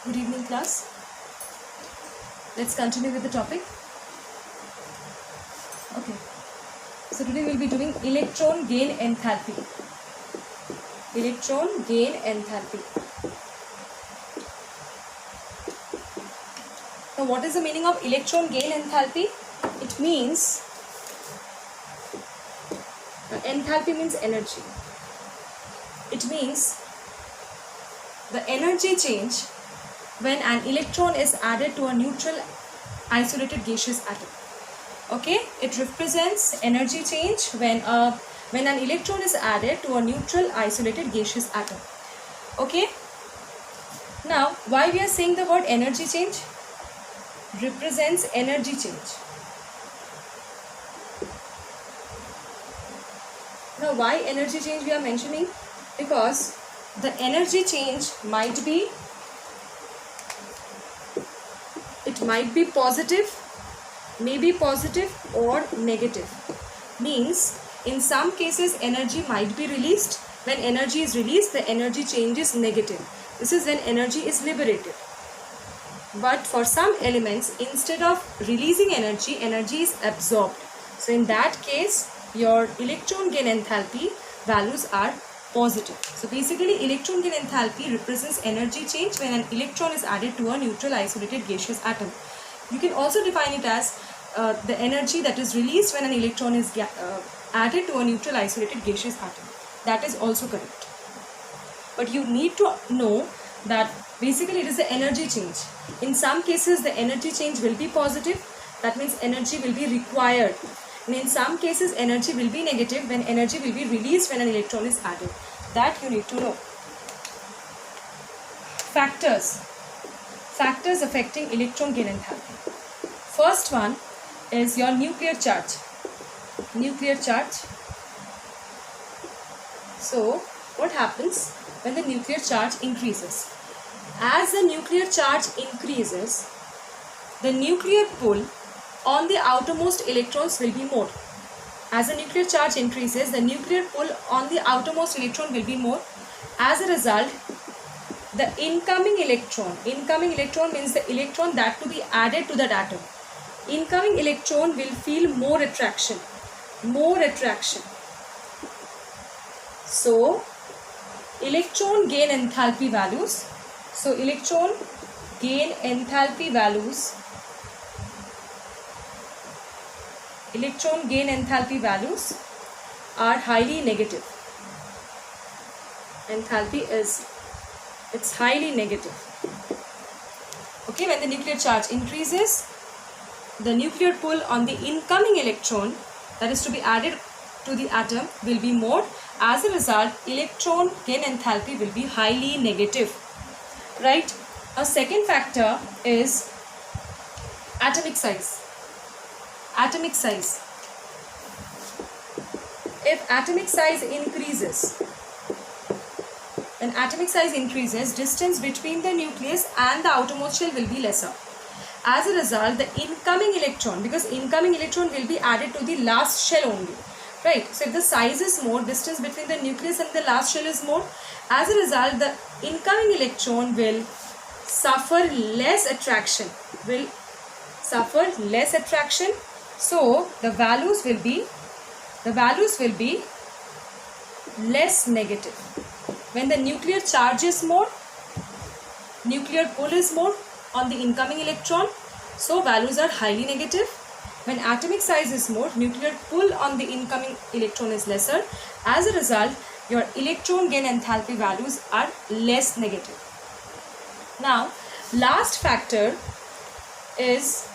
Good evening, class. Let's continue with the topic. Okay. So today we'll be doing electron gain enthalpy. Electron gain enthalpy. Now, what is the meaning of electron gain enthalpy? It means enthalpy means energy. It means the energy change when an electron is added to a neutral isolated gaseous atom. Okay, it represents energy change when an electron is added to a neutral isolated gaseous atom. Okay, now why we are saying the word energy change? Represents energy change. Now why energy change we are mentioning? Because the energy change might be positive, maybe positive or negative. Means in some cases energy might be released. When energy is released, the energy change is negative. This is when energy is liberated. But for some elements, instead of releasing energy, energy is absorbed. So in that case, your electron gain enthalpy values are positive. So basically, electron gain enthalpy represents energy change when an electron is added to a neutral isolated gaseous atom. You can also define it as the energy that is released when an electron is added to a neutral isolated gaseous atom. That is also correct. But you need to know that basically it is the energy change. In some cases, the energy change will be positive. That means energy will be required. And in some cases, energy will be negative when energy will be released when an electron is added. That you need to know. Factors affecting electron gain enthalpy. First one is your nuclear charge. Nuclear charge. So, what happens when the nuclear charge increases? As the nuclear charge increases, the nuclear pull on the outermost electrons will be more. As the nuclear charge increases, the nuclear pull on the outermost electron will be more. As a result, the incoming electron means the electron that to be added to that atom. Incoming electron will feel more attraction. So, electron gain enthalpy values. So, electron gain enthalpy values are highly negative. Enthalpy it's highly negative. Okay, when the nuclear charge increases, the nuclear pull on the incoming electron that is to be added to the atom will be more. As a result, electron gain enthalpy will be highly negative. Right? A second factor is atomic size. Atomic size. If atomic size increases, when atomic size increases, distance between the nucleus and the outermost shell will be lesser. As a result, the incoming electron, because incoming electron will be added to the last shell only, right? So if the size is more, distance between the nucleus and the last shell is more. As a result, the incoming electron will suffer less attraction. So the values will be less negative. When the nuclear charge is more, nuclear pull is more on the incoming electron, so values are highly negative. When atomic size is more, nuclear pull on the incoming electron is lesser. As a result, your electron gain enthalpy values are less negative. Now, last factor is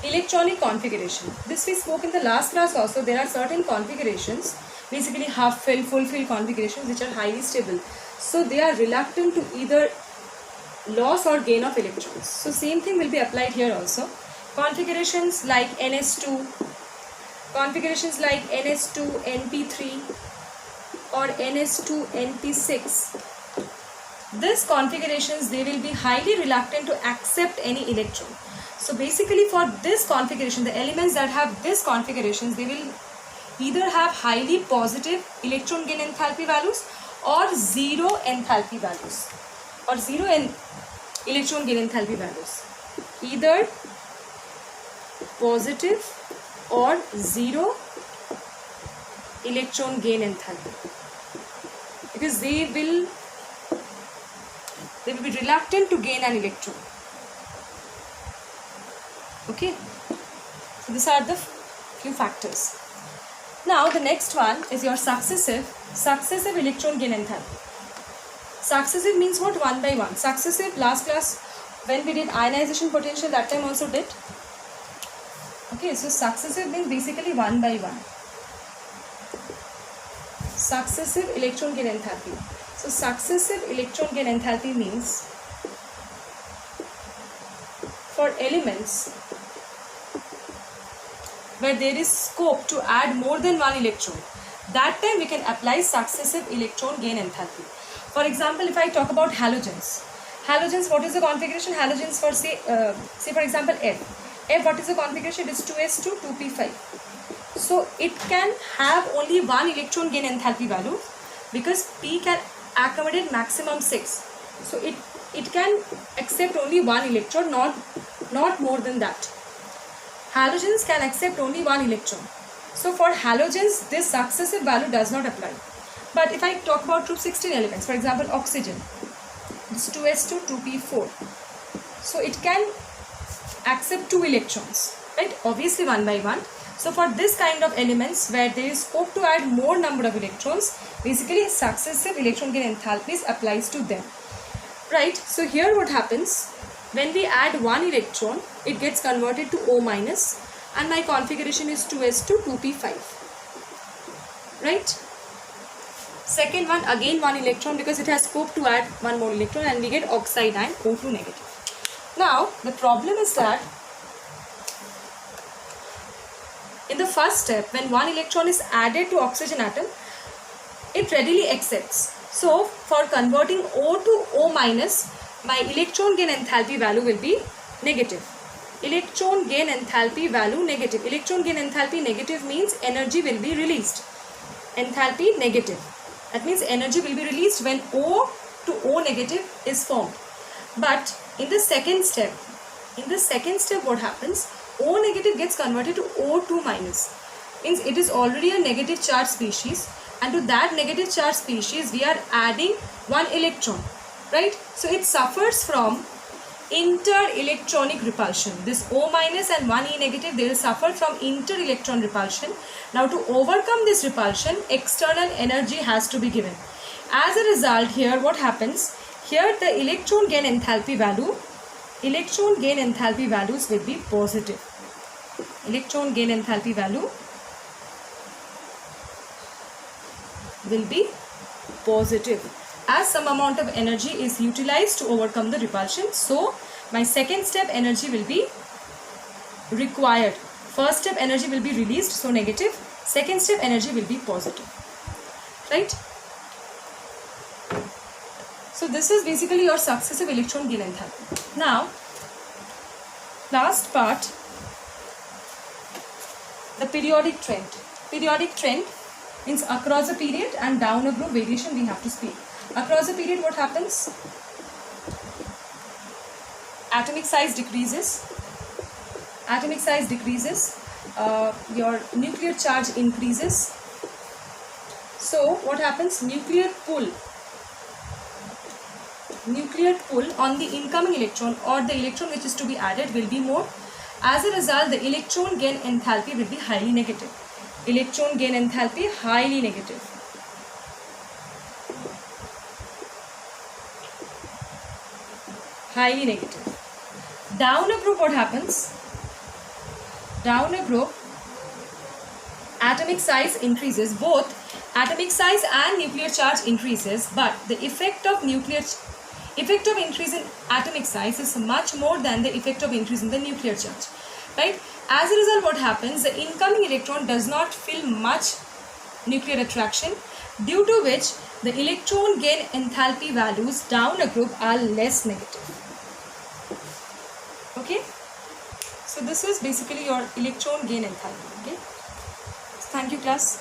electronic configuration. This we spoke in the last class also. There are certain configurations, basically half fill, full fill configurations, which are highly stable. So they are reluctant to either loss or gain of electrons. So same thing will be applied here also. Configurations like NS2, configurations like NS2 NP3 or NS2 NP6. These configurations, they will be highly reluctant to accept any electron. So basically for this configuration, the elements that have this configurations, they will either have highly positive electron gain enthalpy values or zero enthalpy values, or zero electron gain enthalpy values, either positive or zero electron gain enthalpy, because they will be reluctant to gain an electron. Okay, so these are the few factors. Now the next one is your successive electron gain enthalpy. Successive means what? One by one. Successive, last class when we did ionization potential, that time also did. Okay, so successive means basically one by one. Successive electron gain enthalpy. So successive electron gain enthalpy means for elements where there is scope to add more than one electron, that time we can apply successive electron gain enthalpy. For example, if I talk about halogens, what is the configuration? Halogens for say for example F, what is the configuration? It is 2s2 2p5. So it can have only one electron gain enthalpy value because P can accommodate maximum 6. So it can accept only one electron, not more than that. Halogens can accept only one electron. So for halogens, this successive value does not apply. But if I talk about group 16 elements, for example oxygen, it's 2s2 2p4. So it can accept 2 electrons, right? Obviously one by one. So for this kind of elements where there is scope to add more number of electrons, basically successive electron gain enthalpies applies to them, right? So here what happens, when we add one electron, it gets converted to O minus, and my configuration is 2s2 2p5, right? Second one, again one electron because it has scope to add one more electron, and we get oxide and O2 negative. Now the problem is that in the first step, when one electron is added to oxygen atom, it readily accepts. So for converting O to O minus, my electron gain enthalpy value will be negative. Electron gain enthalpy value negative. Electron gain enthalpy negative means energy will be released. Enthalpy negative. That means energy will be released when O to O negative is formed. But in the second step, what happens? O negative gets converted to O2 minus. Means it is already a negative charge species, and to that negative charge species we are adding one electron, right? So it suffers from inter-electronic repulsion. This O minus and 1E negative, they will suffer from inter-electron repulsion. Now to overcome this repulsion, external energy has to be given. As a result, here what happens? Here the electron gain enthalpy values will be positive. Electron gain enthalpy value will be positive as some amount of energy is utilized to overcome the repulsion. So my second step energy will be required. First step energy will be released, so negative. Second step energy will be positive, right? So this is basically your successive electron gain enthalpy. Now last part, the periodic trend. Periodic trend means across a period and down a group variation we have to speak. Across a period what happens? Atomic size decreases. Your nuclear charge increases. So what happens? Nuclear pull on the incoming electron or the electron which is to be added will be more. As a result, the electron gain enthalpy will be highly negative. Electron gain enthalpy highly negative. Highly negative. Down a group what happens? Down a group, atomic size increases. Both atomic size and nuclear charge increases, but the effect of increase in atomic size is much more than the effect of increase in the nuclear charge, right? As a result, what happens? The incoming electron does not feel much nuclear attraction, due to which the electron gain enthalpy values down a group are less negative. Okay, so this is basically your electron gain enthalpy. Okay, thank you class.